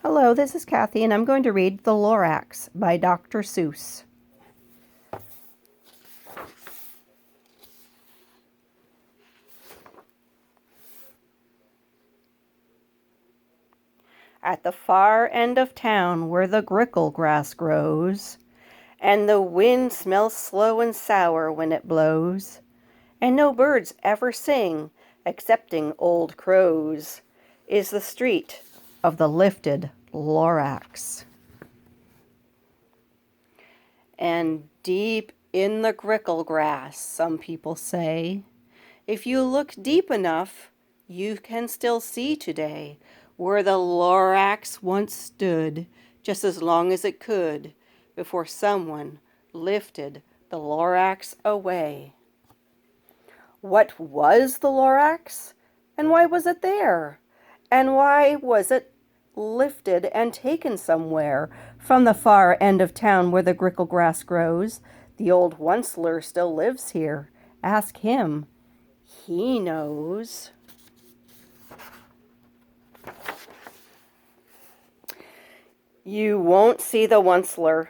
Hello, this is Kathy, and I'm going to read The Lorax by Dr. Seuss. At the far end of town where the grickle grass grows, and the wind smells slow and sour when it blows, and no birds ever sing excepting old crows, is the street of the lifted Lorax. And deep in the grickle grass, some people say, if you look deep enough, you can still see today where the Lorax once stood, just as long as it could, before someone lifted the Lorax away. What was the Lorax? And why was it there? And why was it lifted and taken somewhere from the far end of town where the grickle grass grows? The old Onceler still lives here. Ask him. He knows. You won't see the Onceler.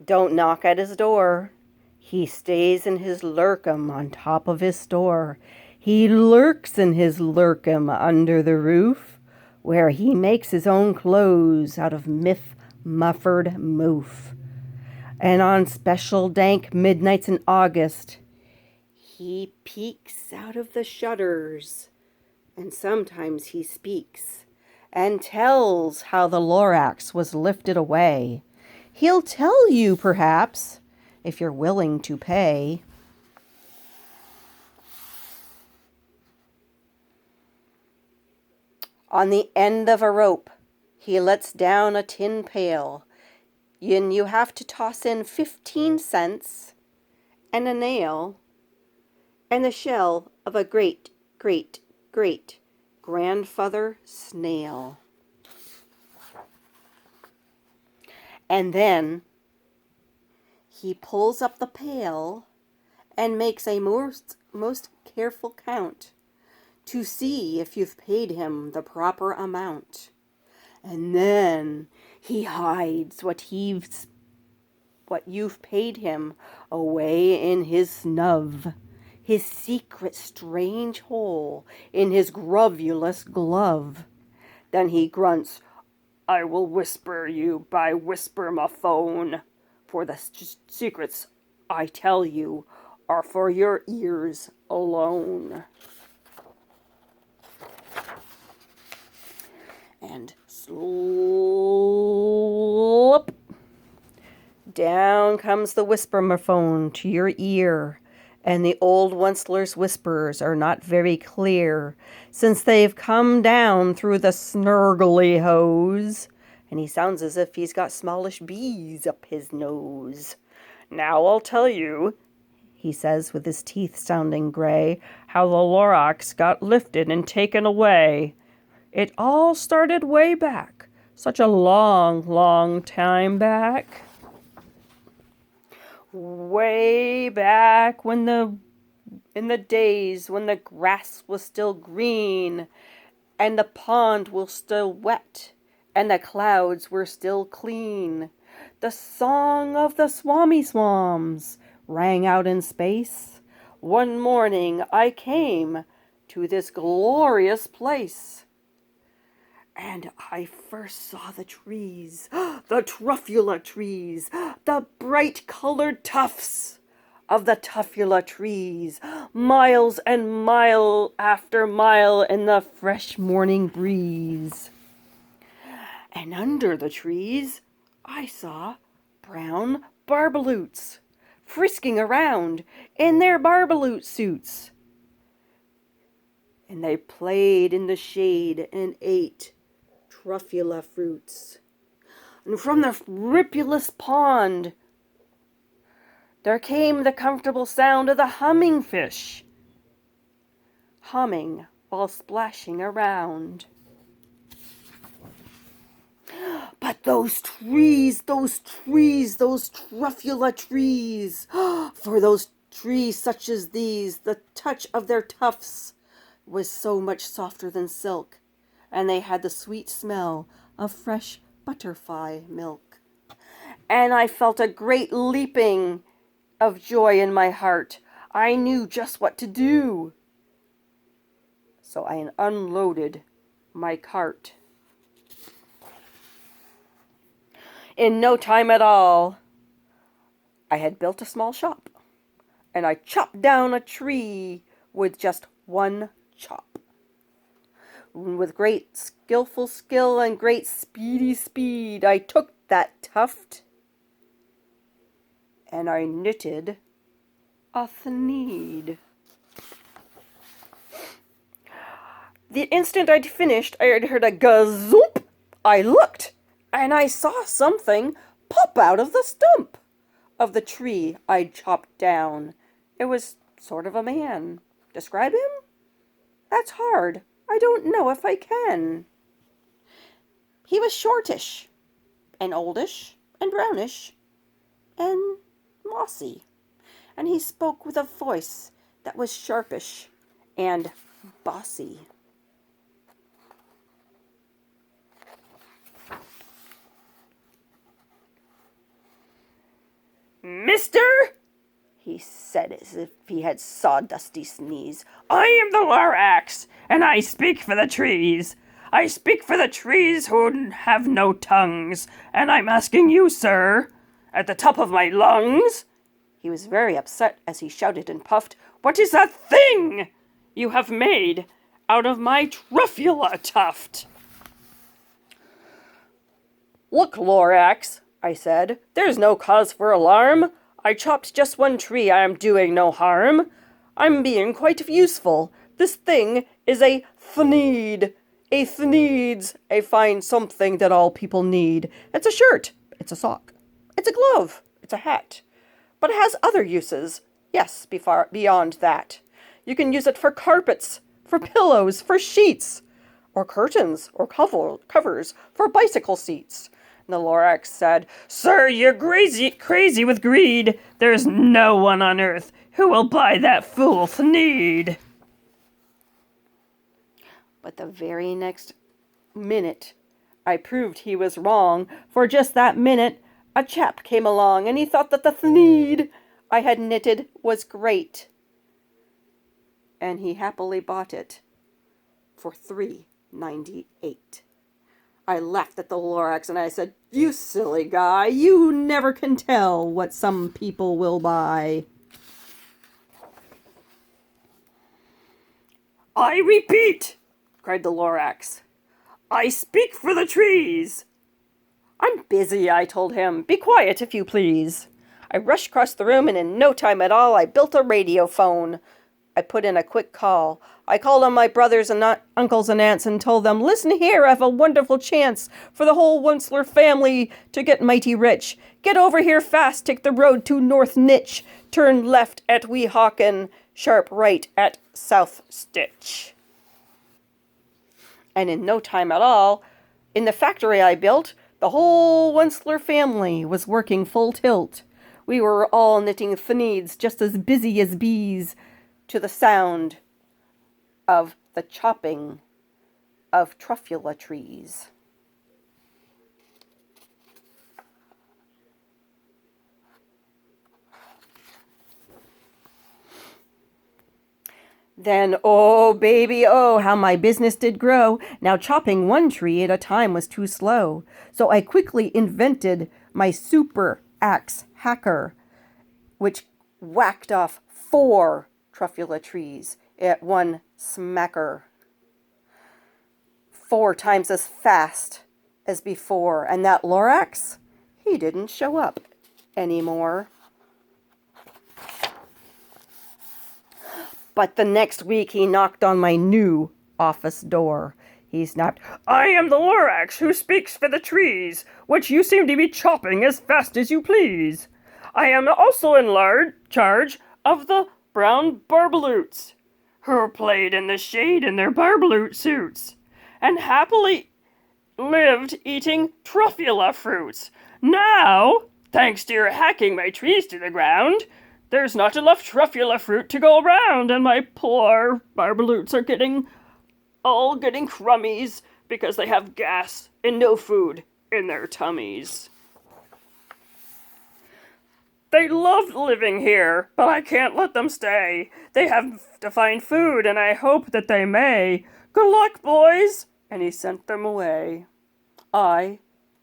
Don't knock at his door. He stays in his lurkum on top of his store. He lurks in his lurkum under the roof, where he makes his own clothes out of muffered moof. And on special dank midnights in August, he peeks out of the shutters, and sometimes he speaks and tells how the Lorax was lifted away. He'll tell you, perhaps, if you're willing to pay. On the end of a rope, he lets down a tin pail, and you have to toss in 15 cents and a nail and the shell of a great grandfather snail. And then he pulls up the pail and makes a most careful count to see if you've paid him the proper amount. And then he hides what you've paid him away in his snub, his secret strange hole in his grovulous glove. Then he grunts, I will whisper you by whisper-ma-phone, for the secrets I tell you are for your ears alone. And slop, down comes the whisper-ma-phone to your ear, and the old Onceler's whispers are not very clear, since they've come down through the snurgly hose, and he sounds as if he's got smallish bees up his nose. Now I'll tell you, he says with his teeth sounding gray, how the Lorax got lifted and taken away. It all started way back, such a long time back. Way back in the days when the grass was still green, and the pond was still wet, and the clouds were still clean. The song of the Swami Swams rang out in space. One morning I came to this glorious place, and I first saw the trees, the truffula trees, the bright-colored tufts of the tuffula trees, miles and mile after mile in the fresh morning breeze. And under the trees, I saw brown barbaloots frisking around in their barbaloot suits. And they played in the shade and ate truffula fruits. And from the ripulous pond, there came the comfortable sound of the humming fish, humming while splashing around. But those trees, those truffula trees, for those trees such as these, the touch of their tufts was so much softer than silk, and they had the sweet smell of fresh butterfly milk. And I felt a great leaping of joy in my heart. I knew just what to do. So I unloaded my cart. In no time at all, I had built a small shop, and I chopped down a tree with just one chop. With great skillful skill and great speedy speed, I took that tuft, and I knitted a thneed. The instant I'd finished, I had heard a gazoop. I looked, and I saw something pop out of the stump of the tree I'd chopped down. It was sort of a man. Describe him? That's hard. I don't know if I can. He was shortish, and oldish, and brownish, and mossy. And he spoke with a voice that was sharpish and bossy. "Mister," he said as if he had sawdusty sneeze, "I am the Lorax, and I speak for the trees. I speak for the trees who have no tongues, and I'm asking you, sir, at the top of my lungs." He was very upset as he shouted and puffed, "What is that thing you have made out of my truffula tuft?" "Look, Lorax," I said, "there's no cause for alarm. I chopped just one tree. I am doing no harm. I'm being quite useful. This thing is a thneed. A thneed's a fine something that all people need. It's a shirt. It's a sock. It's a glove. It's a hat. But it has other uses. Yes, beyond that. You can use it for carpets, for pillows, for sheets, or curtains, or covers, for bicycle seats." And the Lorax said, "Sir, you're crazy with greed. There's no one on earth who will buy that fool thneed." But the very next minute, I proved he was wrong. For just that minute, a chap came along, and he thought that the thneed I had knitted was great. And he happily bought it for $3.98. I laughed at the Lorax and I said, "You silly guy, you never can tell what some people will buy." "I repeat," cried the Lorax, "I speak for the trees." "I'm busy," I told him. "Be quiet, if you please." I rushed across the room, and in no time at all, I built a radio phone. I put in a quick call. I called on my brothers and uncles and aunts and told them, "Listen here, I have a wonderful chance for the whole Wensler family to get mighty rich. Get over here fast, take the road to North Nitch, turn left at Weehawken, sharp right at South Stitch." And in no time at all, in the factory I built, the whole Wensler family was working full tilt. We were all knitting thneeds, just as busy as bees, to the sound of the chopping of truffula trees. Then, oh, baby, oh, how my business did grow. Now chopping one tree at a time was too slow. So I quickly invented my super axe hacker, which whacked off 4 truffula trees at one smacker. 4 times as fast as before. And that Lorax, he didn't show up anymore. But the next week he knocked on my new office door. He snapped, "I am the Lorax who speaks for the trees, which you seem to be chopping as fast as you please. I am also in charge of the brown barbaloots, who played in the shade in their barbaloot suits, and happily lived eating truffula fruits. Now, thanks to your hacking my trees to the ground, there's not enough truffula fruit to go around, and my poor barbaloots are getting crummies because they have gas and no food in their tummies. They love living here, but I can't let them stay. They have to find food, and I hope that they may. Good luck, boys! And he sent them away. I,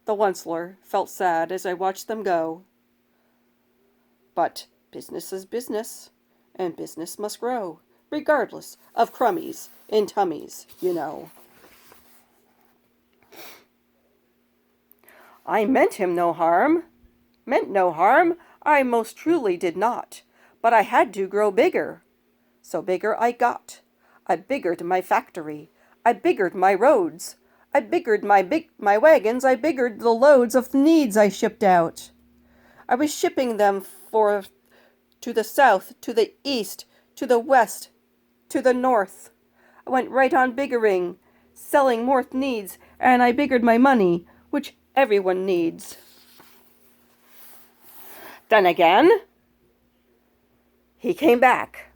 the Onceler, felt sad as I watched them go. But business is business, and business must grow, regardless of crummies in tummies, you know. I meant him no harm. Meant no harm, I most truly did not. But I had to grow bigger. So bigger I got. I biggered my factory. I biggered my roads. I biggered my wagons. I biggered the loads of needs I shipped out. I was shipping them to the south, to the east, to the west, to the north. I went right on biggering, selling more needs, and I biggered my money, which everyone needs. Then again, he came back.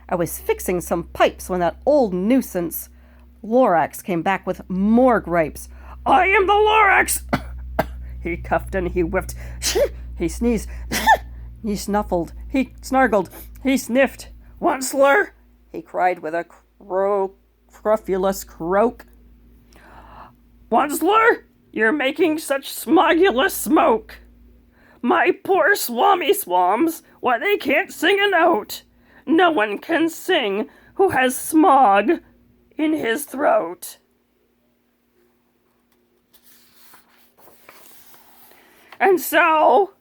I was fixing some pipes when that old nuisance, Lorax, came back with more gripes. I am the Lorax! He cuffed and he whiffed. He sneezed. He snuffled. He snargled. He sniffed. Onceler! He cried with a crofulous croak. Onceler! You're making such smogulous smoke! My poor swammy swams, why they can't sing a note. No one can sing who has smog in his throat. And so,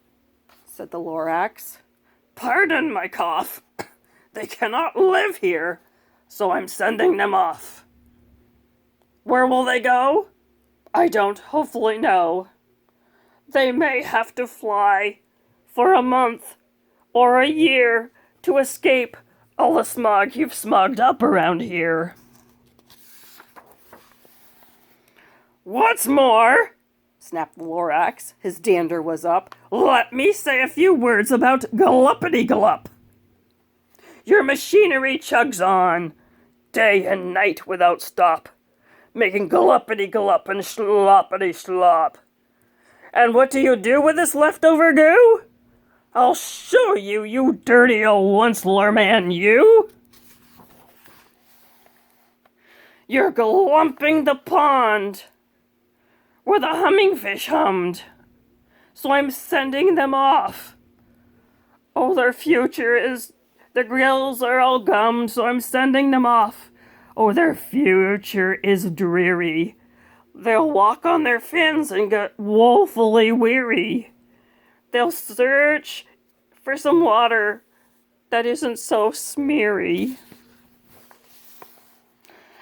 said the Lorax, pardon my cough, they cannot live here, so I'm sending them off. Where will they go? I don't hopefully know. They may have to fly for a month or a year to escape all the smog you've smogged up around here. What's more, snapped the Lorax, his dander was up, let me say a few words about gluppity-glup. Your machinery chugs on, day and night without stop, making gluppity-glup and sloppity-slop. And what do you do with this leftover goo? I'll show you, you dirty old Onceler man, you! You're glumping the pond where the hummingfish hummed, so I'm sending them off. Oh, their grills are all gummed, so I'm sending them off. Oh, their future is dreary. They'll walk on their fins and get woefully weary. They'll search for some water that isn't so smeary.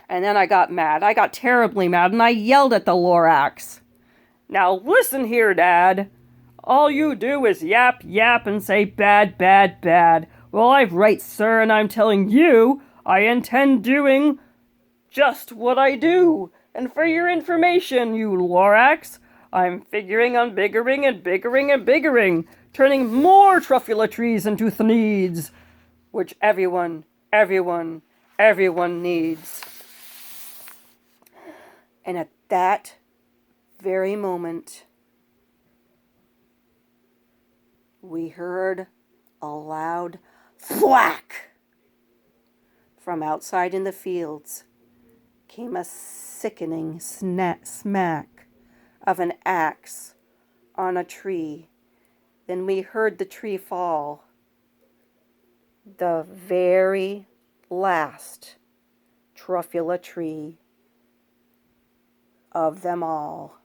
And then I got mad. I got terribly mad, and I yelled at the Lorax. Now listen here, Dad. All you do is yap, yap, and say bad, bad, bad. Well, I've right, sir, and I'm telling you, I intend doing just what I do. And for your information, you Lorax, I'm figuring on biggering and biggering and biggering, turning more truffula trees into thneeds, which everyone needs. And at that very moment, we heard a loud thwack. From outside in the fields came a sickening smack of an axe on a tree. Then we heard the tree fall. The very last truffula tree of them all.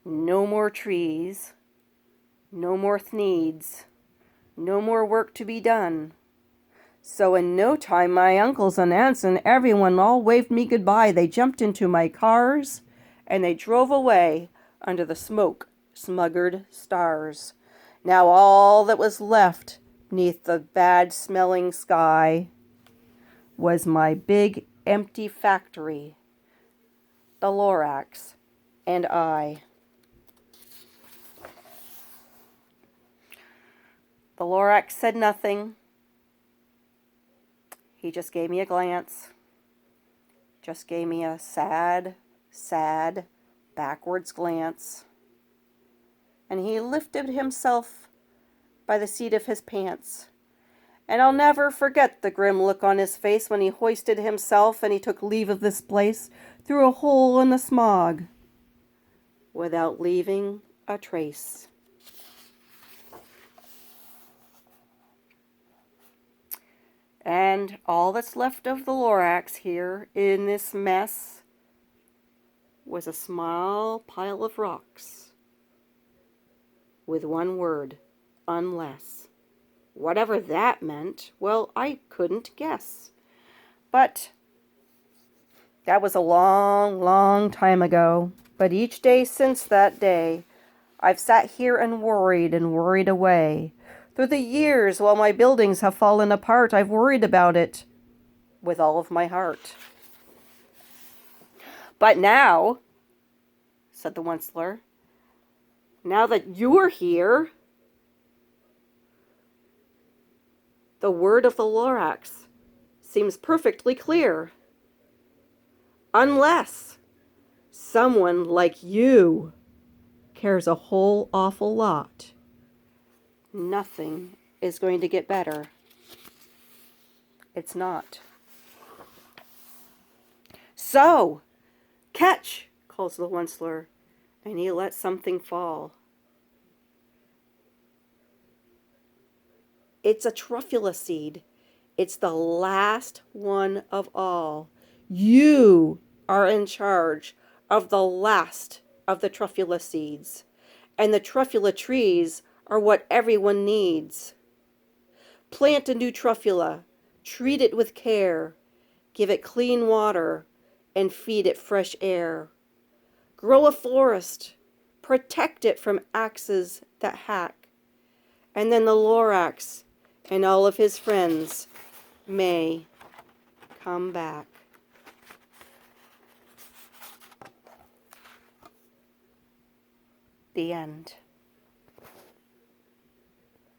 No more trees, no more needs, no more work to be done. So in no time, my uncles and aunts and everyone all waved me goodbye. They jumped into my cars, and they drove away under the smoke-smuggered stars. Now all that was left neath the bad-smelling sky was my big, empty factory, the Lorax, and I. The Lorax said nothing. He just gave me a glance. Just gave me a sad, sad, backwards glance. And he lifted himself by the seat of his pants. And I'll never forget the grim look on his face when he hoisted himself and he took leave of this place through a hole in the smog, without leaving a trace. And all that's left of the Lorax here in this mess was a small pile of rocks with one word, unless. Whatever that meant, well, I couldn't guess. But that was a long, long time ago. But each day since that day, I've sat here and worried away. Through the years, while my buildings have fallen apart, I've worried about it with all of my heart. But now, said the Onceler, now that you're here, the word of the Lorax seems perfectly clear. Unless someone like you cares a whole awful lot, nothing is going to get better. It's not. So, catch, calls the Onceler, and he lets something fall. It's a truffula seed. It's the last one of all. You are in charge of the last of the truffula seeds. And the truffula trees are what everyone needs. Plant a new truffula. Treat it with care. Give it clean water and feed it fresh air. Grow a forest. Protect it from axes that hack. And then the Lorax and all of his friends may come back. The end.